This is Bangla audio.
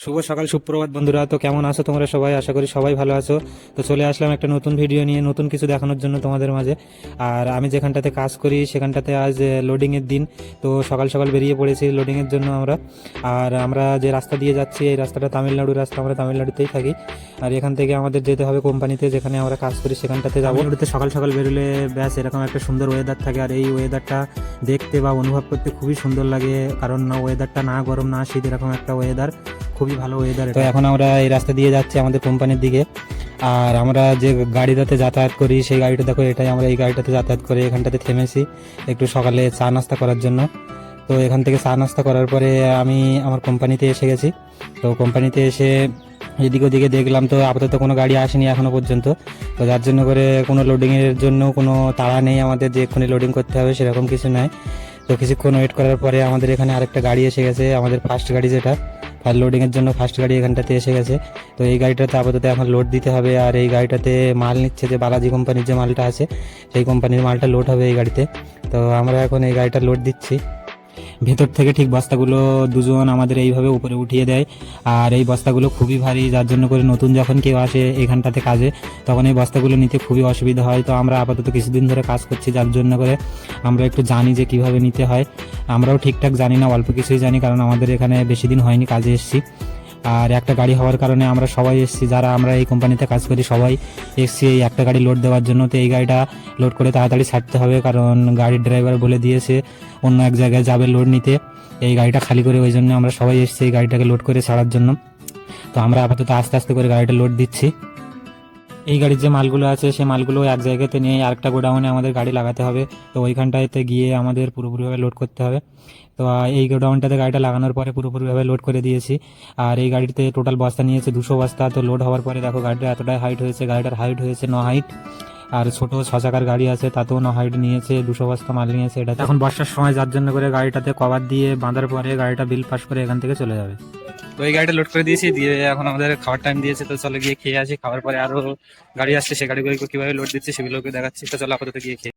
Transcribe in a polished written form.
শুভ সকাল সুপ্রভাত বন্ধুরা। তো কেমন আছো তোমরা সবাই? আশা করি সবাই ভালো আছো। তো চলে আসলাম একটা নতুন ভিডিও নিয়ে, নতুন কিছু দেখানোর জন্য তোমাদের মাঝে। আর আমি যেখানটাতে কাজ করি সেখানটাতে আজ লোডিংয়ের দিন। তো সকাল সকাল বেরিয়ে পড়েছি লোডিংয়ের জন্য আমরা। আর আমরা যে রাস্তা দিয়ে যাচ্ছি এই রাস্তাটা তামিলনাড়ুর রাস্তা, আমরা তামিলনাড়ুতেই থাকি। আর এখান থেকে আমাদের যেতে হবে কোম্পানিতে, যেখানে আমরা কাজ করি সেখানটাতে যাবো। তামিলনাড়ুতে সকাল সকাল বেরোলে ব্যাস এরকম একটা সুন্দর ওয়েদার থাকে, আর এই ওয়েদারটা দেখতে বা অনুভব করতে খুবই সুন্দর লাগে। কারণ ওয়েদারটা না গরম না শীত, এরকম একটা ওয়েদার, খুবই ভালো ওয়েদার। তো এখন আমরা এই রাস্তা দিয়ে যাচ্ছি আমাদের কোম্পানির দিকে। আর আমরা যে গাড়িটাতে যাতায়াত করি সেই গাড়িটা দেখো, এটাই আমরা এই গাড়িটাতে যাতায়াত করে এখানটাতে থেমেছি একটু সকালে চা নাস্তা করার জন্য। তো এখান থেকে চা নাস্তা করার পরে আমি আমার কোম্পানিতে এসে গেছি। তো কোম্পানিতে এসে এদিক ওদিকে দেখলাম, তো আপাতত কোনো গাড়ি আসেনি এখনো পর্যন্ত। তো যার জন্য করে কোনো লোডিংয়ের জন্য কোনো তাড়া নেই আমাদের যে এক্ষুনি লোডিং করতে হবে, সেরকম কিছু নাই। তো কিছুক্ষণ ওয়েট করার পরে আমাদের এখানে আরেকটা গাড়ি এসে গেছে, আমাদের ফার্স্ট গাড়ি, যেটা ফায়ার লোডিংয়ের জন্য ফার্স্ট গাড়ি এখানটাতে এসে গেছে। তো এই গাড়িটাতে আপাতত এখন লোড দিতে হবে। আর এই গাড়িটাতে মাল নিচ্ছে, যে বালাজি কোম্পানির যে মালটা আছে সেই কোম্পানির মালটা লোড হবে এই গাড়িতে। তো আমরা এখন এই গাড়িটা লোড দিচ্ছি। ভেতর থেকে ঠিক বস্তাগুলো দুজন আমাদের এইভাবে উপরে উঠিয়ে দেয়। আর এই বস্তাগুলো খুবই ভারী, যার জন্য করে নতুন যখন কেউ আসে এখানটাতে কাজে, তখন এই বস্তাগুলো নিতে খুবই অসুবিধা হয়। তো আমরা আপাতত কিছুদিন ধরে কাজ করছি, যার জন্য করে আমরা একটু জানি যে কিভাবে নিতে হয়। আমরাও ঠিকঠাক জানি না, অল্প কিছুই জানি, কারণ আমাদের এখানে বেশি দিন হয়নি কাজে এসেছি। আর একটা গাড়ি হওয়ার কারণে আমরা সবাই এসেছি, যারা আমরা এই কোম্পানিতে কাজ করি সবাই এসেছি এই একটা গাড়ি লোড দেওয়ার জন্য। তো এই গাড়িটা লোড করে তাড়াতাড়ি ছাড়তে হবে, কারণ গাড়ির ড্রাইভার বলে দিয়েছে অন্য এক জায়গায় যাবে লোড নিতে এই গাড়িটা খালি করে। ওই জন্য আমরা সবাই এসেছি এই গাড়িটাকে লোড করে ছাড়ার জন্য। তো আমরা আপাতত আস্তে আস্তে করে গাড়িটা লোড দিচ্ছি। এই গাড়ির যে মালগুলো আছে সেই মালগুলো এক জায়গাতে নিয়ে আরেকটা গোডাউনে আমাদের গাড়ি লাগাতে হবে। তো ওইখানটাতে গিয়ে আমাদের পুরোপুরিভাবে লোড করতে হবে। তো এই গোডাউনটাতে গাড়িটা লাগানোর পরে পুরোপুরিভাবে লোড করে দিয়েছি। আর এই গাড়িতে টোটাল বস্তা নিয়েছে 200 বস্তা। তো লোড হওয়ার পরে দেখো গাড়িটা এতটাই হাইট হয়েছে, গাড়িটার হাইট হয়েছে 9 হাইট। আর ছোটো 6 চাকার গাড়ি আছে, তাতেও 9 হাইট নিয়েছে, 200 বস্তা মাল নিয়েছে। এটা এখন বর্ষার সময়, যার জন্য করে গাড়িটাতে কভার দিয়ে বাঁধার পরে গাড়িটা বিল পাস করে এখান থেকে চলে যাবে। তো এই গাড়িটা লোড করে দিয়েছি, দিয়ে এখন আমাদের খাওয়ার টাইম দিয়েছে। তো চলে গিয়ে খেয়ে আসি, খাওয়ার পরে আরো গাড়ি আসছে, সে গাড়িগুলো কিভাবে লোড দিচ্ছে সেগুলোকে দেখাচ্ছি। তো চলো আপাতত গিয়ে খেয়ে।